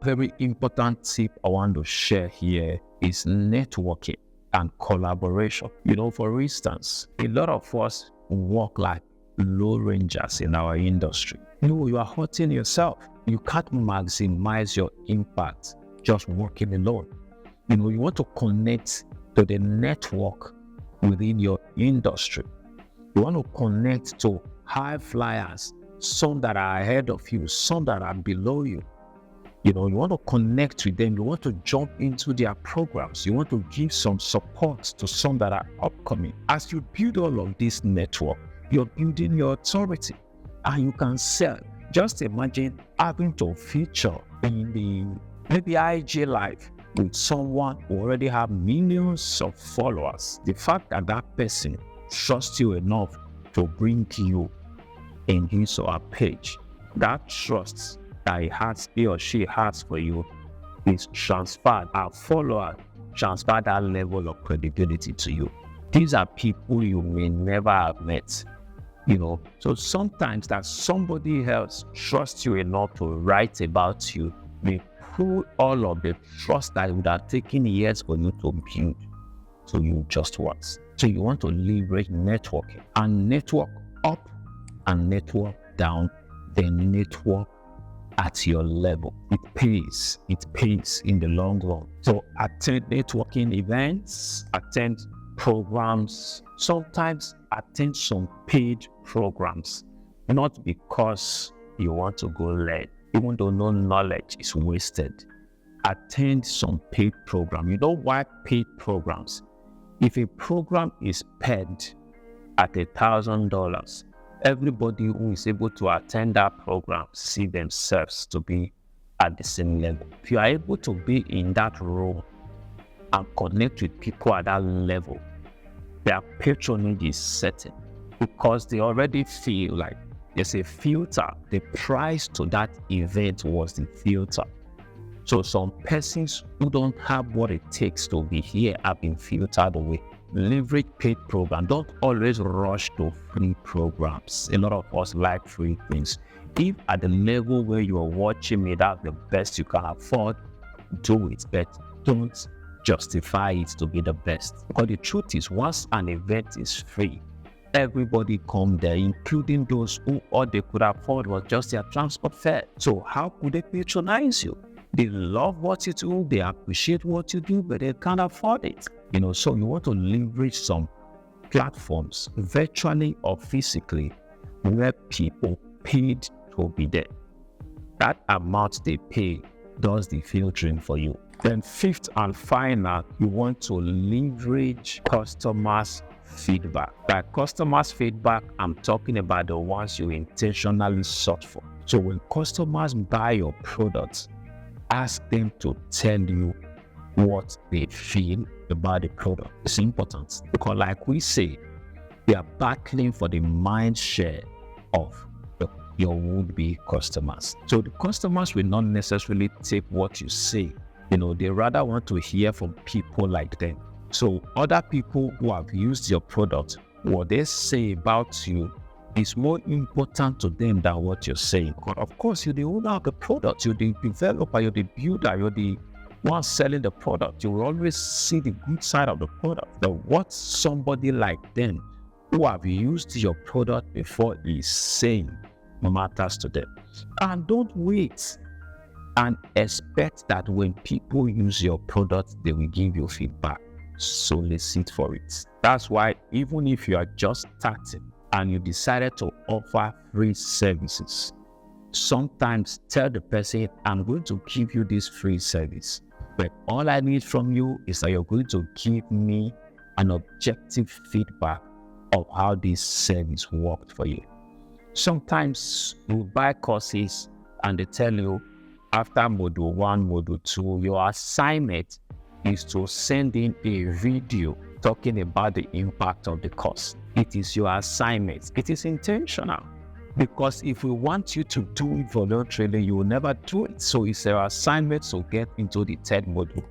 very important tip I want to share here is networking and collaboration. For instance, a lot of us work like low rangers in our industry. You are hurting yourself. You can't maximize your impact just working alone. You want to connect to the network within your industry. You want to connect to high flyers, some that are ahead of you, some that are below you. You want to connect with them. You want to jump into their programs. You want to give some support to some that are upcoming. As you build all of this network, you're building your authority and you can sell. Just imagine having to feature in the maybe IG Live with someone who already have millions of followers. The fact that that person trusts you enough to bring you in his or her page, that trust that he or she has for you is transferred. Our follower transfer that level of credibility to you. These are people you may never have met. So sometimes that somebody else trusts you enough to write about you may pull all of the trust that would have taken years for you to build to you just once. So you want to leverage networking and network up and network down, then network at your level. It pays in the long run. So attend networking events, attend programs, sometimes attend some paid programs, not because you want to go learn, even though no knowledge is wasted. Attend some paid program. You know why paid programs? If a program is paid at $1,000, everybody who is able to attend that program see themselves to be at the same level. If you are able to be in that room and connect with people at that level, their patronage is certain because they already feel like there's a filter. The price to that event was the filter. So some persons who don't have what it takes to be here have been filtered away. Leverage paid program. Don't always rush to free programs. A lot of us like free things. If at the level where you are watching me, that's the best you can afford, do it, but don't justify it to be the best. Because the truth is, once an event is free, everybody come there, including those who all they could afford was just their transport fare. So how could they patronize you? They love what you do, they appreciate what you do, but they can't afford it. So you want to leverage some platforms, virtually or physically, where people paid to be there. That amount they pay does the filtering for you. Then fifth and final, you want to leverage customers' feedback. By customers' feedback, I'm talking about the ones you intentionally sought for. So when customers buy your products, ask them to tell you what they feel about the product. It's important because, like we say, they are battling for the mind share of your would-be customers. So the customers will not necessarily take what you say. They rather want to hear from people like them. So other people who have used your product, what they say about you is more important to them than what you're saying. But of course, you're the owner of the product, you're the developer, you're the builder, you're the one selling the product. You will always see the good side of the product. But what somebody like them who have used your product before is saying matters to them. And don't wait and expect that when people use your product, they will give you feedback. Solicit for it. That's why even if you are just starting and you decided to offer free services, sometimes tell the person, I'm going to give you this free service, but all I need from you is that you're going to give me an objective feedback of how this service worked for you. Sometimes you buy courses and they tell you after module 1, module 2, your assignment is to send in a video talking about the impact of the course. It is your assignment. It is intentional because if we want you to do it voluntarily, you will never do it. So it's your assignment to get into the third module.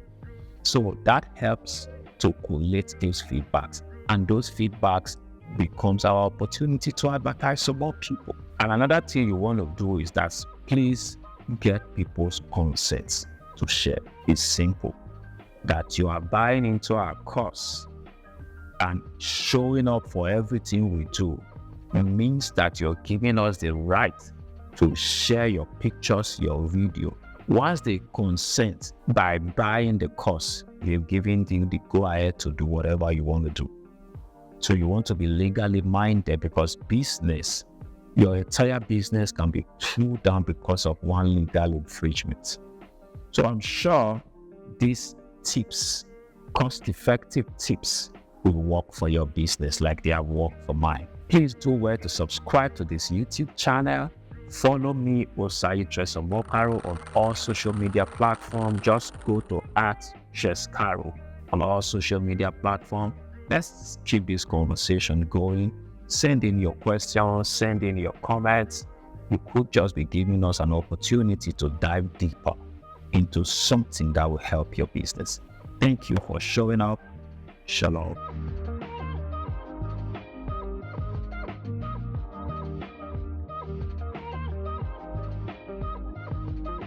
So that helps to collate those feedbacks, and those feedbacks becomes our opportunity to advertise to more people. And another thing you want to do is that please get people's consent to share. It's simple. That you are buying into our course and showing up for everything we do, it means that you're giving us the right to share your pictures, your video. Once they consent by buying the course, they've given you the go-ahead to do whatever you want to do. So you want to be legally minded, because business, your entire business can be pulled down because of one legal infringement. So I'm sure these tips, cost-effective tips, will work for your business like they have worked for mine. Please do well to subscribe to this YouTube channel. Follow me, Osayi Tres Omokaro, on all social media platforms. Just go to @Chescaro on all social media platforms. Let's keep this conversation going. Send in your questions, send in your comments. You could just be giving us an opportunity to dive deeper into something that will help your business. Thank you for showing up. Shalom.